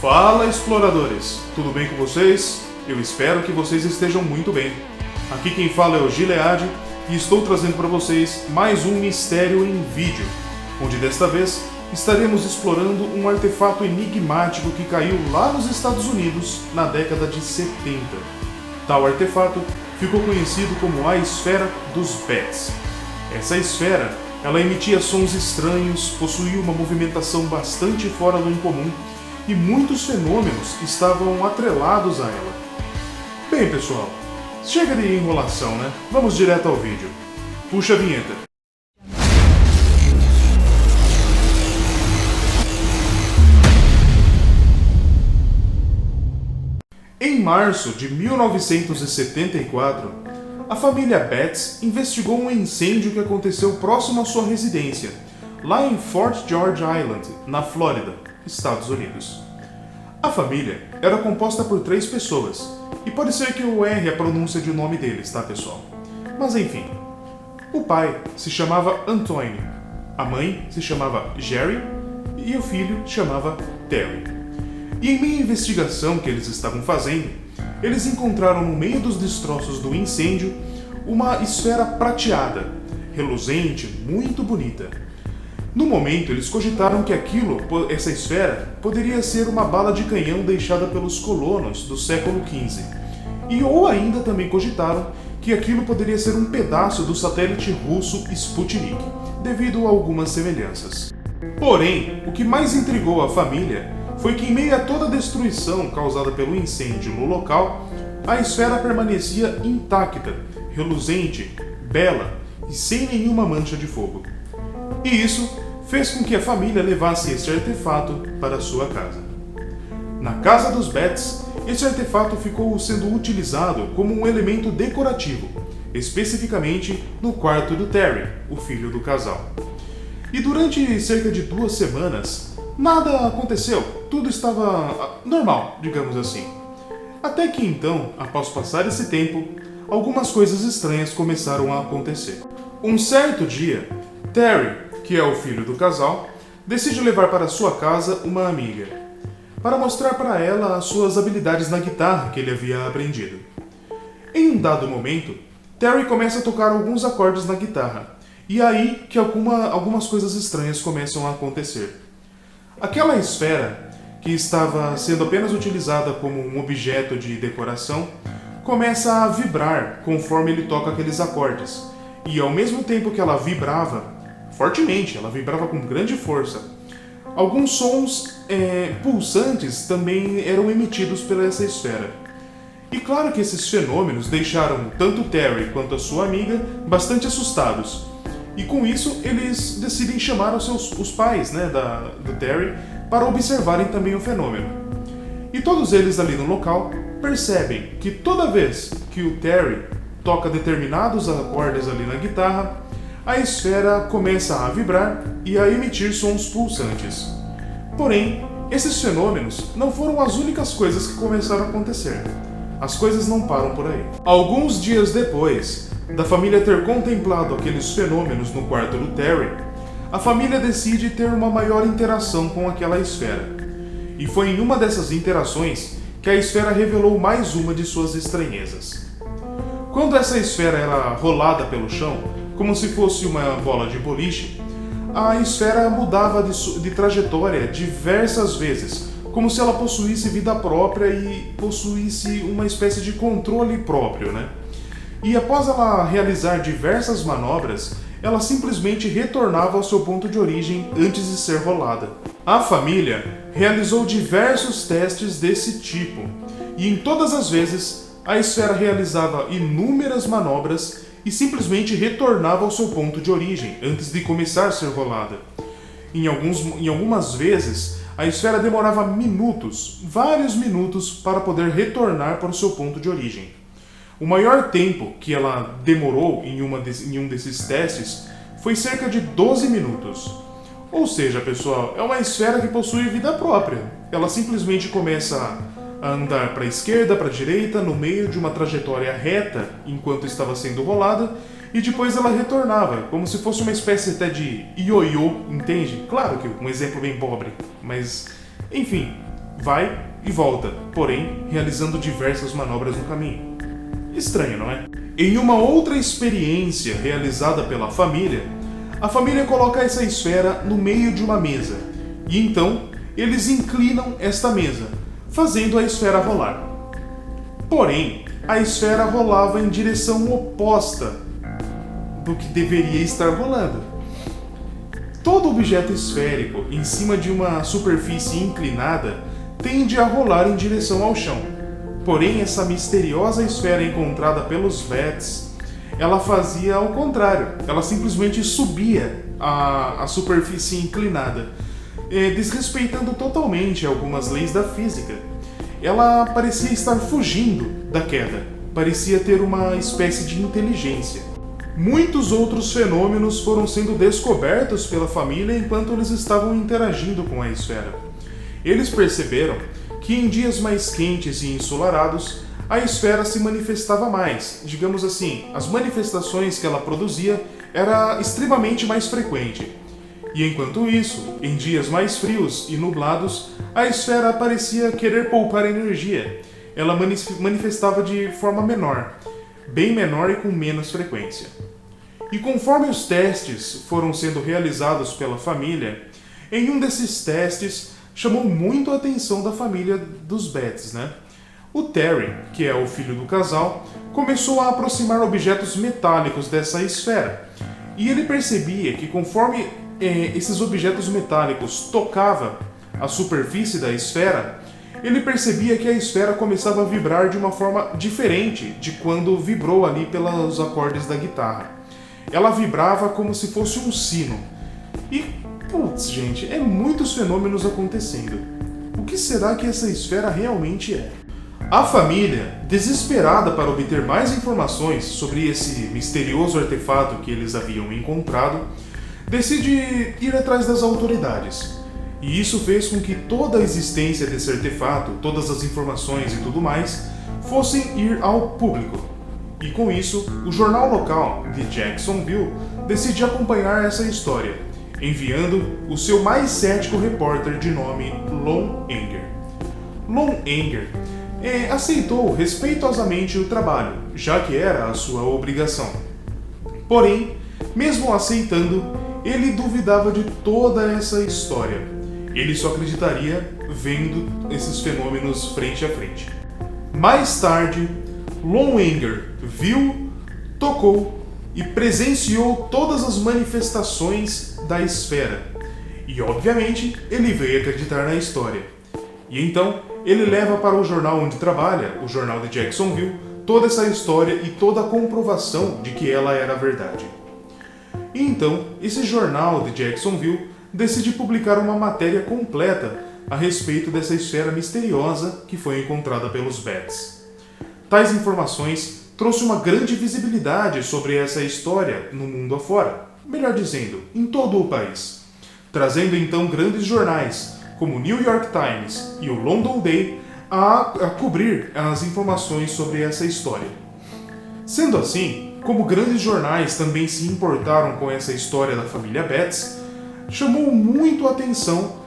Fala, exploradores! Tudo bem com vocês? Eu espero que vocês estejam muito bem. Aqui quem fala é o Gilead e estou trazendo para vocês mais um mistério em vídeo, onde desta vez estaremos explorando um artefato enigmático que caiu lá nos Estados Unidos na década de 70. Tal artefato ficou conhecido como a Esfera dos Bats. Essa esfera, ela emitia sons estranhos, possuía uma movimentação bastante fora do incomum e muitos fenômenos estavam atrelados a ela. Bem, pessoal, chega de enrolação, né? Vamos direto ao vídeo. Puxa a vinheta. Em março de 1974, a família Betts investigou um incêndio que aconteceu próximo à sua residência, lá em Fort George Island, na Flórida, Estados Unidos. A família era composta por 3 pessoas, e pode ser que eu erre a pronúncia de nome deles, tá, pessoal? Mas enfim. O pai se chamava Anthony, a mãe se chamava Jerry e o filho se chamava Terry. E em meio à investigação que eles estavam fazendo, eles encontraram no meio dos destroços do incêndio uma esfera prateada, reluzente, muito bonita. No momento, eles cogitaram que essa esfera, poderia ser uma bala de canhão deixada pelos colonos do século XV. Ou ainda também cogitaram que aquilo poderia ser um pedaço do satélite russo Sputnik, devido a algumas semelhanças. Porém, o que mais intrigou a família foi que, em meio a toda a destruição causada pelo incêndio no local, a esfera permanecia intacta, reluzente, bela e sem nenhuma mancha de fogo. E isso fez com que a família levasse este artefato para sua casa. Na casa dos Betts, este artefato ficou sendo utilizado como um elemento decorativo, especificamente no quarto do Terry, o filho do casal. E durante cerca de 2 semanas, nada aconteceu, tudo estava normal, digamos assim. Até que então, após passar esse tempo, algumas coisas estranhas começaram a acontecer. Um certo dia, Terry, que é o filho do casal, decide levar para sua casa uma amiga, para mostrar para ela as suas habilidades na guitarra que ele havia aprendido. Em um dado momento, Terry começa a tocar alguns acordes na guitarra, e é aí que algumas coisas estranhas começam a acontecer. Aquela esfera, que estava sendo apenas utilizada como um objeto de decoração, começa a vibrar conforme ele toca aqueles acordes, e ao mesmo tempo que ela vibrava, fortemente, ela vibrava com grande força, alguns sons pulsantes também eram emitidos pela essa esfera. E claro que esses fenômenos deixaram tanto Terry quanto a sua amiga bastante assustados. E com isso, eles decidem chamar os pais, do Terry para observarem também o fenômeno. E todos eles ali no local percebem que toda vez que o Terry toca determinados acordes ali na guitarra, a esfera começa a vibrar e a emitir sons pulsantes. Porém, esses fenômenos não foram as únicas coisas que começaram a acontecer. As coisas não param por aí. Alguns dias depois da família ter contemplado aqueles fenômenos no quarto do Terry, a família decide ter uma maior interação com aquela esfera. E foi em uma dessas interações que a esfera revelou mais uma de suas estranhezas. Quando essa esfera era rolada pelo chão, como se fosse uma bola de boliche, a esfera mudava de trajetória diversas vezes, como se ela possuísse vida própria e possuísse uma espécie de controle próprio, E após ela realizar diversas manobras, ela simplesmente retornava ao seu ponto de origem antes de ser rolada. A família realizou diversos testes desse tipo, e em todas as vezes a esfera realizava inúmeras manobras e simplesmente retornava ao seu ponto de origem antes de começar a ser rolada. Em algumas vezes, a esfera demorava minutos, vários minutos, para poder retornar para o seu ponto de origem. O maior tempo que ela demorou em um desses testes foi cerca de 12 minutos. Ou seja, pessoal, é uma esfera que possui vida própria. Ela simplesmente começa a andar para a esquerda, para a direita, no meio de uma trajetória reta enquanto estava sendo rolada, e depois ela retornava, como se fosse uma espécie até de ioiô, entende? Claro que um exemplo bem pobre, mas enfim, vai e volta, porém realizando diversas manobras no caminho. Estranho, não é? Em uma outra experiência realizada pela família, a família coloca essa esfera no meio de uma mesa, e então eles inclinam esta mesa, fazendo a esfera rolar. Porém, a esfera rolava em direção oposta do que deveria estar rolando. Todo objeto esférico em cima de uma superfície inclinada tende a rolar em direção ao chão. Porém, essa misteriosa esfera encontrada pelos Bats, ela fazia ao contrário. Ela simplesmente subia a superfície inclinada, desrespeitando totalmente algumas leis da física. Ela parecia estar fugindo da queda, parecia ter uma espécie de inteligência. Muitos outros fenômenos foram sendo descobertos pela família enquanto eles estavam interagindo com a esfera. Eles perceberam que em dias mais quentes e ensolarados, a esfera se manifestava mais. Digamos assim, as manifestações que ela produzia era extremamente mais frequente. E enquanto isso, em dias mais frios e nublados, a esfera parecia querer poupar energia. Ela manifestava de forma menor, bem menor e com menos frequência. E conforme os testes foram sendo realizados pela família, em um desses testes chamou muito a atenção da família dos Bats, né? O Terry, que é o filho do casal, começou a aproximar objetos metálicos dessa esfera. E ele percebia que conforme esses objetos metálicos tocavam a superfície da esfera, ele percebia que a esfera começava a vibrar de uma forma diferente de quando vibrou ali pelos acordes da guitarra. Ela vibrava como se fosse um sino. E, putz, gente, é muitos fenômenos acontecendo. O que será que essa esfera realmente é? A família, desesperada para obter mais informações sobre esse misterioso artefato que eles haviam encontrado, decide ir atrás das autoridades. E isso fez com que toda a existência desse artefato, todas as informações e tudo mais, fossem ir ao público. E com isso, o jornal local de Jacksonville decide acompanhar essa história, enviando o seu mais cético repórter de nome Lon Anger. Lon Anger aceitou respeitosamente o trabalho, já que era a sua obrigação. Porém, mesmo aceitando, ele duvidava de toda essa história. Ele só acreditaria vendo esses fenômenos frente a frente. Mais tarde, Lon Anger viu, tocou e presenciou todas as manifestações da esfera. E obviamente ele veio acreditar na história. E então ele leva para o jornal onde trabalha, o jornal de Jacksonville, toda essa história e toda a comprovação de que ela era verdade. E então esse jornal de Jacksonville decide publicar uma matéria completa a respeito dessa esfera misteriosa que foi encontrada pelos Bats. Tais informações trouxe uma grande visibilidade sobre essa história no mundo afora, melhor dizendo, em todo o país, trazendo então grandes jornais como o New York Times e o London Day a cobrir as informações sobre essa história. Sendo assim, como grandes jornais também se importaram com essa história da família Bats, chamou muito a atenção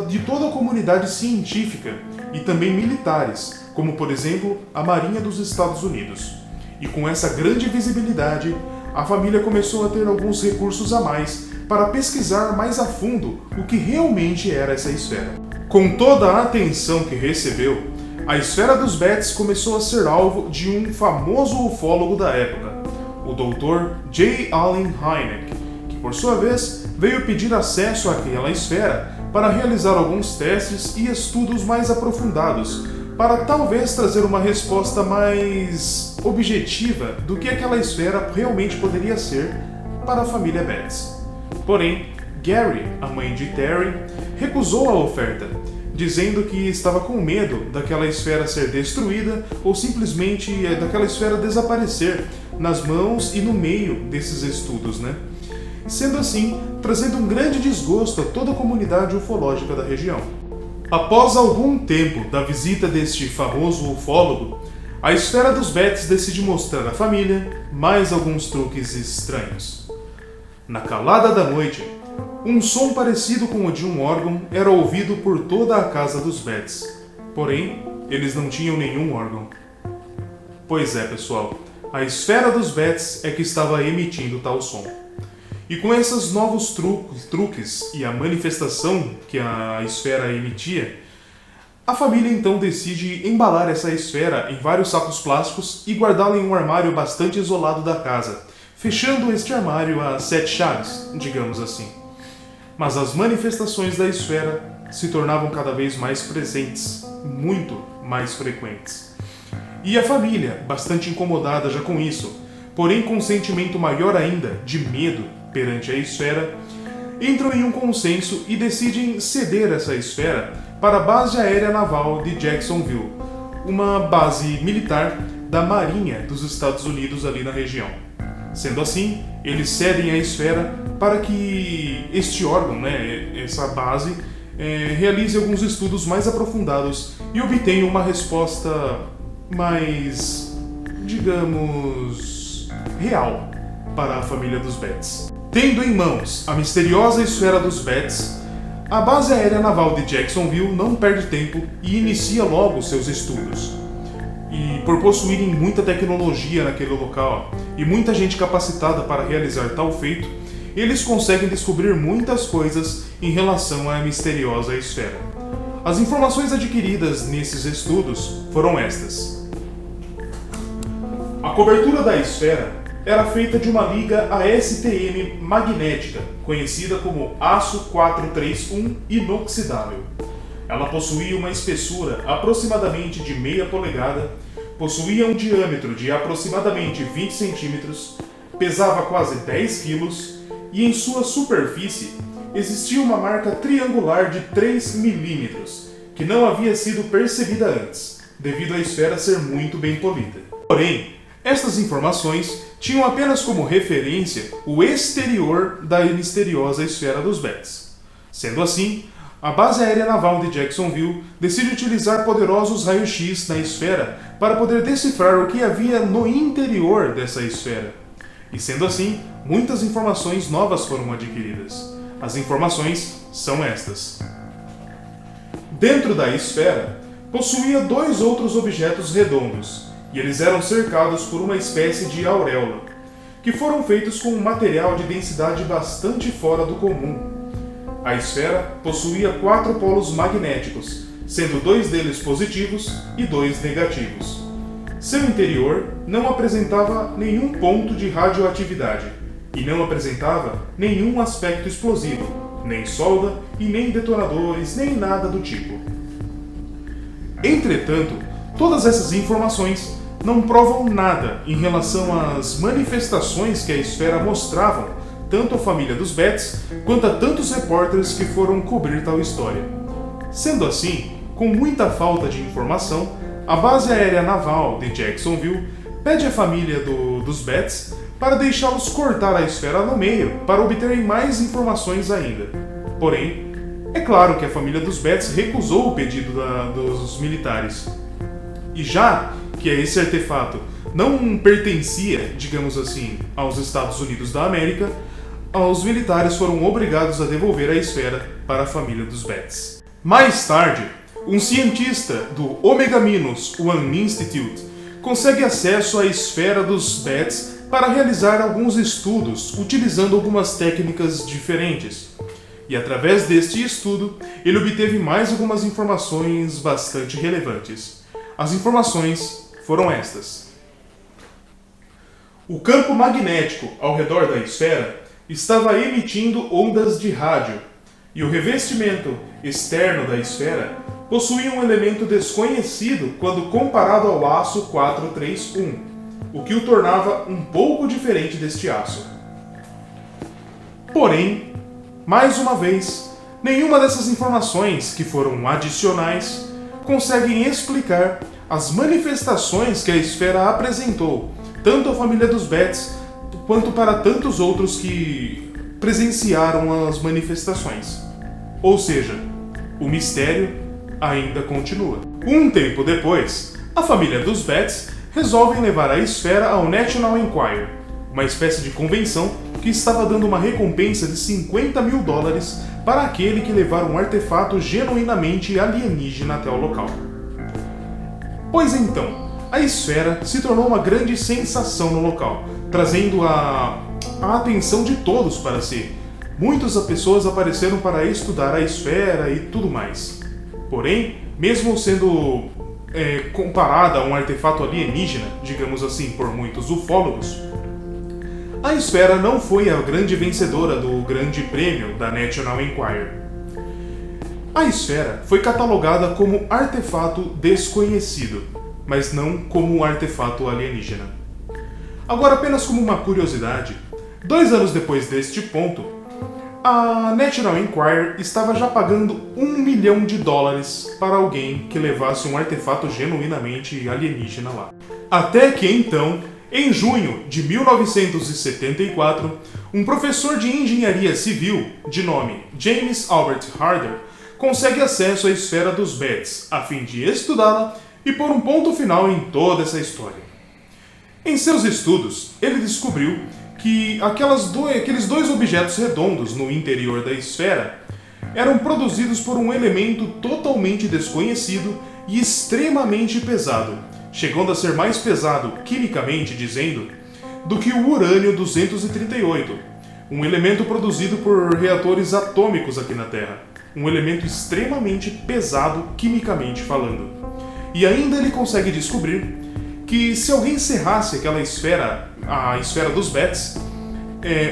de toda a comunidade científica e também militares, como por exemplo a Marinha dos Estados Unidos. E com essa grande visibilidade, a família começou a ter alguns recursos a mais para pesquisar mais a fundo o que realmente era essa esfera. Com toda a atenção que recebeu, a esfera dos Bats começou a ser alvo de um famoso ufólogo da época, o Dr. J. Allen Hynek, que por sua vez veio pedir acesso àquela esfera para realizar alguns testes e estudos mais aprofundados, para talvez trazer uma resposta mais objetiva do que aquela esfera realmente poderia ser para a família Bats. Porém, Gary, a mãe de Terry, recusou a oferta, dizendo que estava com medo daquela esfera ser destruída ou simplesmente daquela esfera desaparecer nas mãos e no meio desses estudos, né? Sendo assim, trazendo um grande desgosto a toda a comunidade ufológica da região. Após algum tempo da visita deste famoso ufólogo, a esfera dos Bats decide mostrar à família mais alguns truques estranhos. Na calada da noite, Um som parecido com o de um órgão era ouvido por toda a casa dos Betts. Porém, eles não tinham nenhum órgão. Pois é, pessoal, a esfera dos Betts é que estava emitindo tal som. E com esses novos truques e a manifestação que a esfera emitia, a família então decide embalar essa esfera em vários sacos plásticos e guardá-la em um armário bastante isolado da casa, fechando este armário a 7 chaves, digamos assim. Mas as manifestações da esfera se tornavam cada vez mais presentes, muito mais frequentes. E a família, bastante incomodada já com isso, porém com um sentimento maior ainda de medo perante a esfera, entram em um consenso e decidem ceder essa esfera para a Base Aérea Naval de Jacksonville, uma base militar da Marinha dos Estados Unidos ali na região. Sendo assim, eles cedem a esfera para que este órgão, essa base, realize alguns estudos mais aprofundados e obtenha uma resposta mais, digamos, real para a família dos Betts. Tendo em mãos a misteriosa esfera dos Betts, a Base Aérea Naval de Jacksonville não perde tempo e inicia logo seus estudos. E por possuírem muita tecnologia naquele local e muita gente capacitada para realizar tal feito, eles conseguem descobrir muitas coisas em relação à misteriosa esfera. As informações adquiridas nesses estudos foram estas. A cobertura da esfera era feita de uma liga ASTM magnética, conhecida como aço 431 inoxidável. Ela possuía uma espessura aproximadamente de meia polegada, possuía um diâmetro de aproximadamente 20 centímetros, pesava quase 10 quilos e em sua superfície existia uma marca triangular de 3 milímetros, que não havia sido percebida antes, devido à esfera ser muito bem polida. Porém, estas informações tinham apenas como referência o exterior da misteriosa esfera dos Betts. Sendo assim, a Base Aérea Naval de Jacksonville decide utilizar poderosos raios-x na esfera para poder decifrar o que havia no interior dessa esfera. E sendo assim, muitas informações novas foram adquiridas. As informações são estas. Dentro da esfera, possuía 2 outros objetos redondos, e eles eram cercados por uma espécie de auréola, que foram feitos com um material de densidade bastante fora do comum. A esfera possuía 4 polos magnéticos, sendo 2 deles positivos e 2 negativos. Seu interior não apresentava nenhum ponto de radioatividade e não apresentava nenhum aspecto explosivo, nem solda e nem detonadores, nem nada do tipo. Entretanto, todas essas informações não provam nada em relação às manifestações que a esfera mostravam tanto à família dos Betts quanto a tantos repórteres que foram cobrir tal história. Sendo assim, com muita falta de informação, a Base Aérea Naval de Jacksonville pede à família dos Betts para deixá-los cortar a esfera no meio para obterem mais informações ainda. Porém, é claro que a família dos Betts recusou o pedido dos militares. E já que esse artefato não pertencia, digamos assim, aos Estados Unidos da América, os militares foram obrigados a devolver a esfera para a família dos Betts. Mais tarde, um cientista do Omega-1 Institute consegue acesso à esfera dos Betts para realizar alguns estudos utilizando algumas técnicas diferentes. E através deste estudo, ele obteve mais algumas informações bastante relevantes. As informações foram estas. O campo magnético ao redor da esfera estava emitindo ondas de rádio, e o revestimento externo da esfera possuía um elemento desconhecido quando comparado ao aço 431, o que o tornava um pouco diferente deste aço. Porém, mais uma vez, nenhuma dessas informações que foram adicionais conseguem explicar as manifestações que a esfera apresentou, tanto à família dos Betts quanto para tantos outros que presenciaram as manifestações. Ou seja, o mistério ainda continua. Um tempo depois, a família dos Betts resolve levar a esfera ao National Enquirer, uma espécie de convenção que estava dando uma recompensa de $50 mil para aquele que levar um artefato genuinamente alienígena até o local. Pois então, a esfera se tornou uma grande sensação no local, trazendo a atenção de todos para si. Muitas pessoas apareceram para estudar a esfera e tudo mais. Porém, mesmo sendo comparada a um artefato alienígena, digamos assim, por muitos ufólogos, a esfera não foi a grande vencedora do grande prêmio da National Enquirer. A esfera foi catalogada como artefato desconhecido, mas não como artefato alienígena. Agora, apenas como uma curiosidade, 2 anos depois deste ponto, a National Enquirer estava já pagando $1 milhão para alguém que levasse um artefato genuinamente alienígena lá. Até que então, em junho de 1974, um professor de engenharia civil, de nome James Albert Harder, consegue acesso à esfera dos Betts, a fim de estudá-la e pôr um ponto final em toda essa história. Em seus estudos, ele descobriu que aqueles dois objetos redondos no interior da esfera eram produzidos por um elemento totalmente desconhecido e extremamente pesado, chegando a ser mais pesado, quimicamente dizendo, do que o urânio-238, um elemento produzido por reatores atômicos aqui na Terra, um elemento extremamente pesado, quimicamente falando. E ainda ele consegue descobrir que se alguém serrasse aquela esfera, a esfera dos Betts,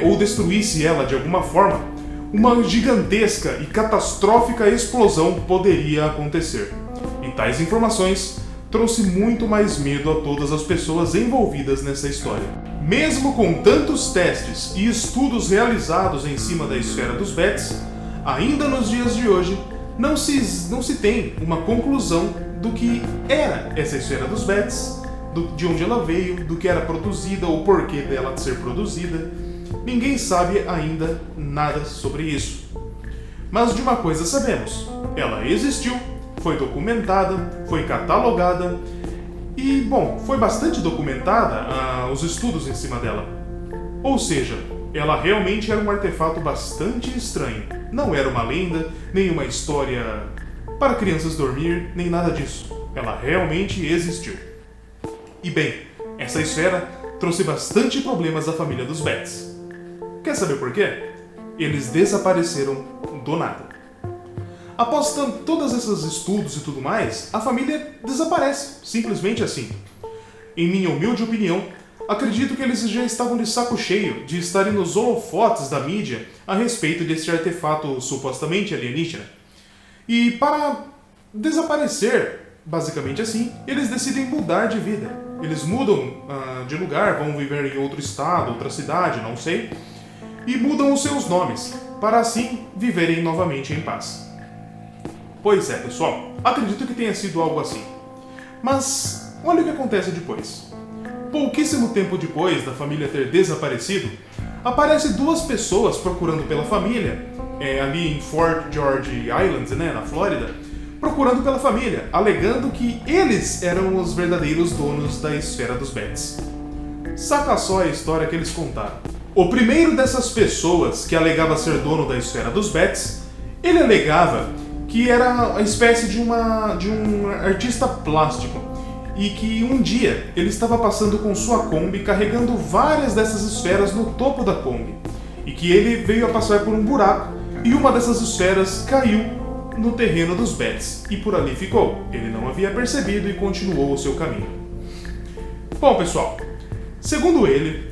ou destruísse ela de alguma forma, uma gigantesca e catastrófica explosão poderia acontecer. E tais informações trouxe muito mais medo a todas as pessoas envolvidas nessa história. Mesmo com tantos testes e estudos realizados em cima da esfera dos Betts, ainda nos dias de hoje não se tem uma conclusão do que era essa esfera dos Betts, de onde ela veio, do que era produzida ou porquê dela ser produzida. Ninguém sabe ainda nada sobre isso. Mas de uma coisa sabemos: ela existiu, foi documentada, foi catalogada e, bom, foi bastante documentada os estudos em cima dela. Ou seja, ela realmente era um artefato bastante estranho. Não era uma lenda, nem uma história para crianças dormir, nem nada disso. Ela realmente existiu. E bem, essa esfera trouxe bastante problemas à família dos Betts. Quer saber por quê? Eles desapareceram do nada. Após todos esses estudos e tudo mais, a família desaparece, simplesmente assim. Em minha humilde opinião, acredito que eles já estavam de saco cheio de estarem nos holofotes da mídia a respeito desse artefato supostamente alienígena. E para desaparecer, basicamente assim, eles decidem mudar de vida. Eles mudam de lugar, vão viver em outro estado, outra cidade, não sei, e mudam os seus nomes, para assim viverem novamente em paz. Pois é, pessoal, acredito que tenha sido algo assim. Mas olha o que acontece depois. Pouquíssimo tempo depois da família ter desaparecido, aparecem 2 pessoas procurando pela família, ali em Fort George Island, na Flórida, procurando pela família, alegando que eles eram os verdadeiros donos da esfera dos Betts. Saca só a história que eles contaram. O primeiro dessas pessoas que alegava ser dono da esfera dos Betts, ele alegava que era a espécie de um artista plástico e que um dia ele estava passando com sua Kombi carregando várias dessas esferas no topo da Kombi e que ele veio a passar por um buraco e uma dessas esferas caiu no terreno dos Betts e por ali ficou. Ele não havia percebido e continuou o seu caminho. Bom, pessoal, segundo ele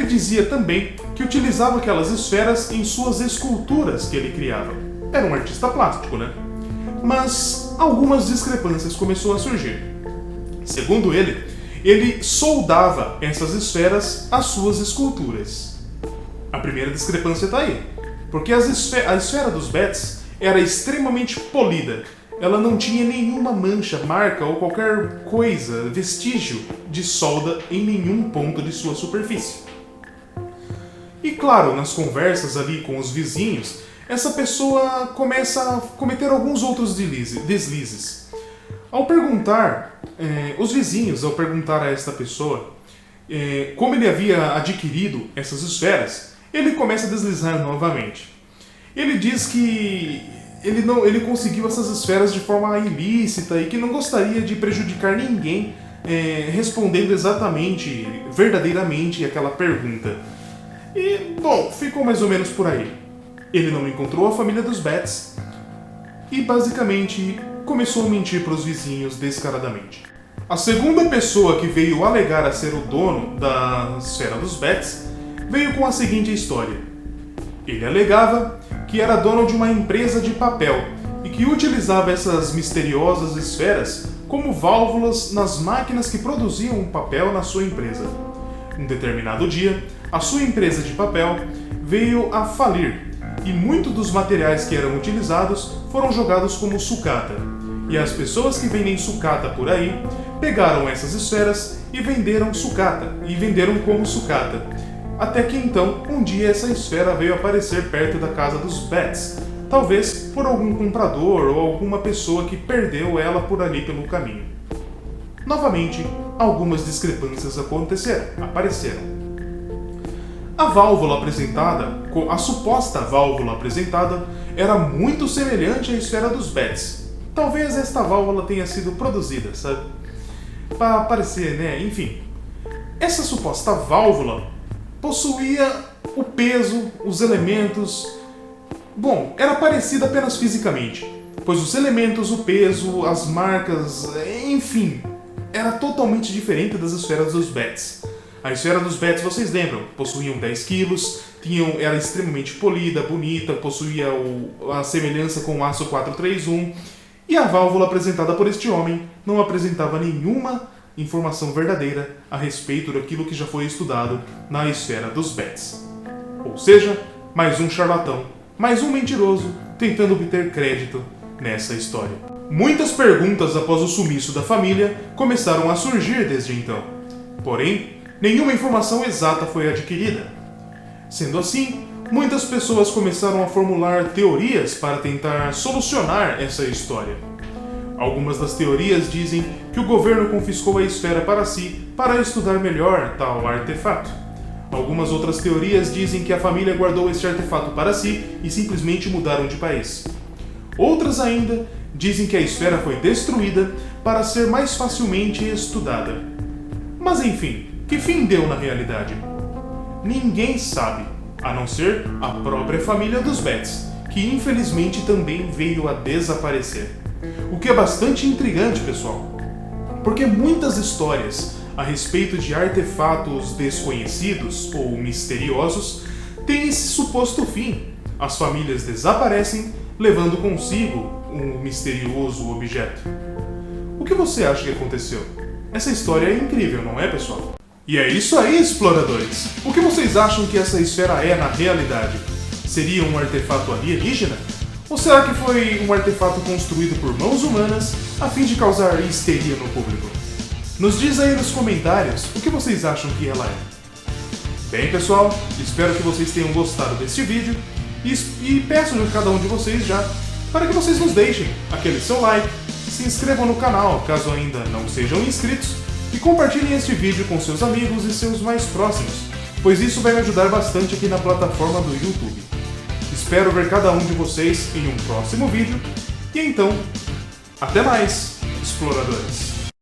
dizia também que utilizava aquelas esferas em suas esculturas que ele criava. Era um artista plástico, né? Mas algumas discrepâncias começaram a surgir. Segundo ele soldava essas esferas às suas esculturas. A primeira discrepância está aí, porque a esfera dos Betts era extremamente polida. Ela não tinha nenhuma mancha, marca ou qualquer coisa, vestígio de solda em nenhum ponto de sua superfície. E claro, nas conversas ali com os vizinhos, essa pessoa começa a cometer alguns outros deslizes. Ao perguntar, os vizinhos, ao perguntar a esta pessoa como ele havia adquirido essas esferas, ele começa a deslizar novamente. Ele diz que ele conseguiu essas esferas de forma ilícita e que não gostaria de prejudicar ninguém respondendo exatamente, verdadeiramente aquela pergunta. E, bom, ficou mais ou menos por aí. Ele não encontrou a família dos Betts e basicamente começou a mentir para os vizinhos descaradamente. A segunda pessoa que veio alegar a ser o dono da esfera dos Betts veio com a seguinte história. Ele alegava que era dono de uma empresa de papel e que utilizava essas misteriosas esferas como válvulas nas máquinas que produziam papel na sua empresa. Um determinado dia, a sua empresa de papel veio a falir e muitos dos materiais que eram utilizados foram jogados como sucata. E as pessoas que vendem sucata por aí pegaram essas esferas e venderam sucata, e venderam como sucata. Até que então, um dia essa esfera veio aparecer perto da casa dos Betts, talvez por algum comprador ou alguma pessoa que perdeu ela por ali pelo caminho. Novamente, algumas discrepâncias apareceram. A válvula apresentada, a suposta válvula apresentada, era muito semelhante à esfera dos Betts. Talvez esta válvula tenha sido produzida, sabe? Para parecer, né? Enfim. Essa suposta válvula possuía o peso, os elementos. Bom, era parecida apenas fisicamente, pois os elementos, o peso, as marcas, enfim, era totalmente diferente das esferas dos Betts. A esfera dos Betts, vocês lembram, possuíam 10 quilos, era extremamente polida, bonita, possuía a semelhança com o aço 431, e a válvula apresentada por este homem não apresentava nenhuma informação verdadeira a respeito daquilo que já foi estudado na esfera dos Betts. Ou seja, mais um charlatão, mais um mentiroso tentando obter crédito nessa história. Muitas perguntas após o sumiço da família começaram a surgir desde então. Porém, nenhuma informação exata foi adquirida. Sendo assim, muitas pessoas começaram a formular teorias para tentar solucionar essa história. Algumas das teorias dizem que o governo confiscou a esfera para si para estudar melhor tal artefato. Algumas outras teorias dizem que a família guardou este artefato para si e simplesmente mudaram de país. Outras ainda dizem que a esfera foi destruída para ser mais facilmente estudada. Mas enfim, que fim deu na realidade? Ninguém sabe, a não ser a própria família dos Betts, que infelizmente também veio a desaparecer. O que é bastante intrigante, pessoal, porque muitas histórias a respeito de artefatos desconhecidos ou misteriosos têm esse suposto fim. As famílias desaparecem, levando consigo um misterioso objeto. O que você acha que aconteceu? Essa história é incrível, não é, pessoal? E é isso aí, exploradores! O que vocês acham que essa esfera é na realidade? Seria um artefato alienígena? Ou será que foi um artefato construído por mãos humanas a fim de causar histeria no público? Nos diz aí nos comentários o que vocês acham que ela é. Bem, pessoal, espero que vocês tenham gostado deste vídeo e peço de cada um de vocês já para que vocês nos deixem aquele seu like, se inscrevam no canal caso ainda não sejam inscritos e compartilhem este vídeo com seus amigos e seus mais próximos, pois isso vai me ajudar bastante aqui na plataforma do YouTube. Espero ver cada um de vocês em um próximo vídeo e então, até mais, exploradores!